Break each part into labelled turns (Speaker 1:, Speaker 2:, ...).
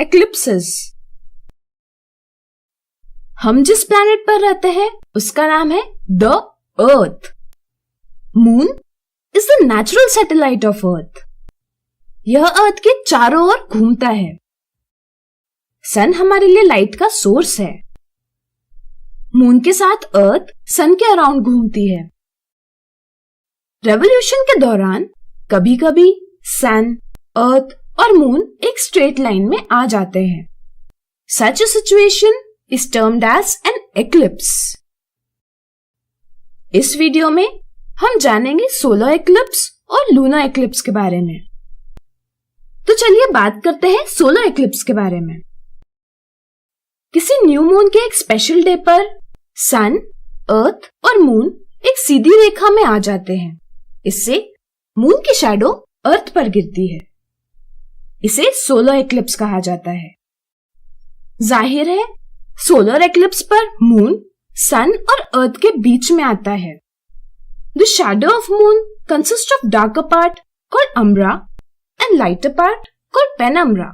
Speaker 1: Eclipses. हम जिस planet पर रहते हैं उसका नाम है the earth. Moon is the natural satellite of earth. यह अर्थ के चारों ओर घूमता है। सन हमारे लिए लाइट का सोर्स है। मून के साथ अर्थ सन के अराउंड घूमती है। रेवोल्यूशन के दौरान कभी कभी सन, अर्थ और मून एक स्ट्रेट लाइन में आ जाते हैं। Such a situation is termed as an eclipse. इस वीडियो में हम जानेंगे सोलर एक्लिप्स और लूनर एक्लिप्स के बारे में। तो चलिए बात करते हैं सोलर एक्लिप्स के बारे में। किसी न्यू मून के एक स्पेशल डे पर सन, अर्थ और मून एक सीधी रेखा में आ जाते हैं। इससे मून की शैडो अर्थ पर गिरती है। इसे सोलर एक्लिप्स कहा जाता है। जाहिर है सोलर एक्लिप्स पर मून सन और अर्थ के बीच में आता है। The shadow of moon consist of darker part called umbra and lighter part called penumbra.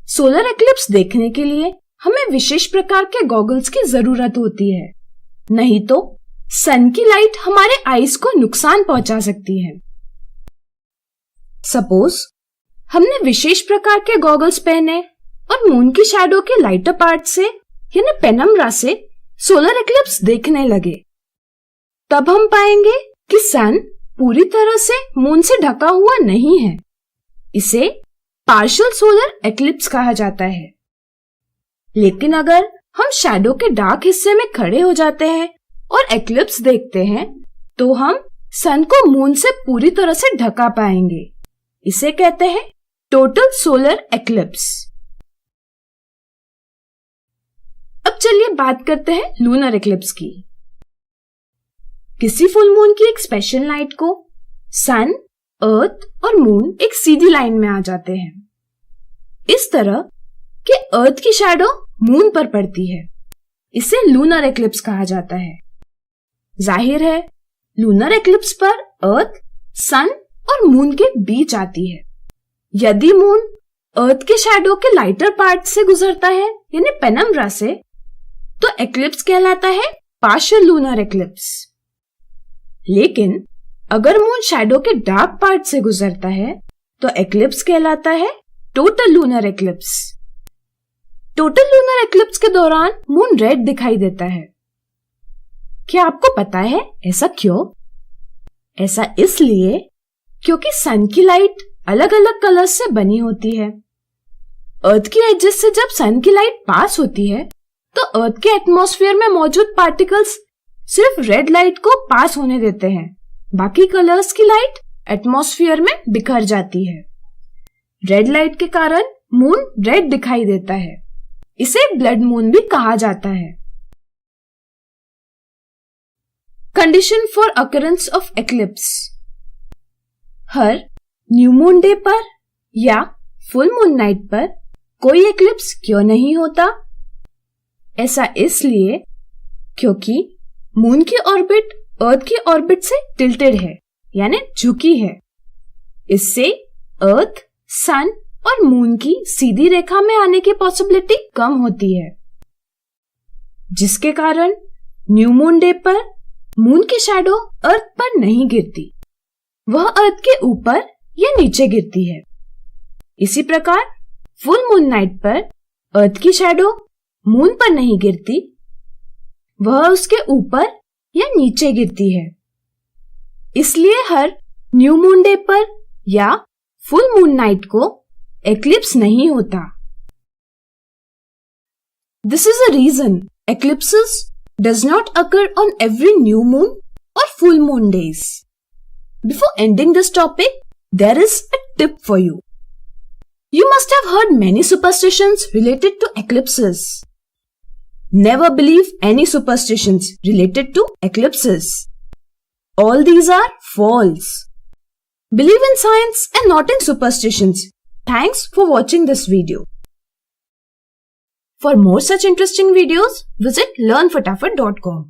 Speaker 1: Solar eclipse देखने के लिए हमें विशेष प्रकार के गॉगल्स की जरूरत होती है, नहीं तो सन की लाइट हमारे आईज को नुकसान पहुंचा सकती है। सपोज हमने विशेष प्रकार के गॉगल्स पहने और मून की शैडो के लाइटर पार्ट से यानी पेनम्ब्रा से सोलर एक्लिप्स देखने लगे, तब हम पाएंगे कि सन पूरी तरह से मून से ढका हुआ नहीं है। इसे पार्शियल सोलर एक्लिप्स कहा जाता है। लेकिन अगर हम शैडो के डार्क हिस्से में खड़े हो जाते हैं और एक्लिप्स देखते हैं तो हम सन को मून से पूरी तरह से ढका पाएंगे। इसे कहते हैं टोटल सोलर एक्लिप्स। अब चलिए बात करते हैं लूनर एक्लिप्स की। किसी फुल मून की एक स्पेशल नाइट को सन, अर्थ और मून एक सीधी लाइन में आ जाते हैं। इस तरह कि अर्थ की शैडो मून पर पड़ती है। इसे लूनर एक्लिप्स कहा जाता है। जाहिर है लूनर एक्लिप्स पर अर्थ सन और मून के बीच आती है। यदि मून अर्थ के शैडो के लाइटर पार्ट से गुजरता है यानी पेनम्ब्रा से, तो एक्लिप्स कहलाता है पार्शियल लूनर एक्लिप्स। लेकिन अगर मून शैडो के डार्क पार्ट से गुजरता है तो एक्लिप्स कहलाता है total lunar eclipse. Total lunar eclipse के दौरान मून रेड दिखाई देता है। क्या आपको पता है ऐसा क्यों? ऐसा इसलिए क्योंकि सन की लाइट अलग अलग कलर्स से बनी होती है। अर्थ की एजेस से जब सन की लाइट पास होती है तो अर्थ के एटमॉस्फेयर में मौजूद पार्टिकल्स सिर्फ रेड लाइट को पास होने देते हैं। बाकी कलर्स की लाइट एटमॉस्फेयर में बिखर जाती है। रेड लाइट के कारण मून रेड दिखाई देता है। इसे ब्लड मून भी कहा जाता है। Condition for occurrence of eclipse. Her new moon day पर या फुल मून नाइट पर कोई एक्लिप्स क्यों नहीं होता? ऐसा इसलिए क्योंकि मून की ऑर्बिट अर्थ की ऑर्बिट से टिल्टेड है यानी झुकी है। इससे अर्थ, सन और मून की सीधी रेखा में आने की पॉसिबिलिटी कम होती है, जिसके कारण न्यू मून डे पर मून की शैडो अर्थ पर नहीं गिरती, वह अर्थ के ऊपर या नीचे गिरती है। इसी प्रकार फुल मून नाइट पर अर्थ की शैडो मून पर नहीं गिरती, वह उसके ऊपर या नीचे गिरती है। इसलिए हर न्यू मून डे पर या फुल मून नाइट को एक्लिप्स नहीं होता। This is a reason eclipses does not occur on every new moon और full moon days. Before ending this topic, there is a tip for you. You must have heard many superstitions related to eclipses. Never believe any superstitions related to eclipses. All these are false. Believe in science and not in superstitions. Thanks for watching this video. For more such interesting videos, visit learnfatafat.com.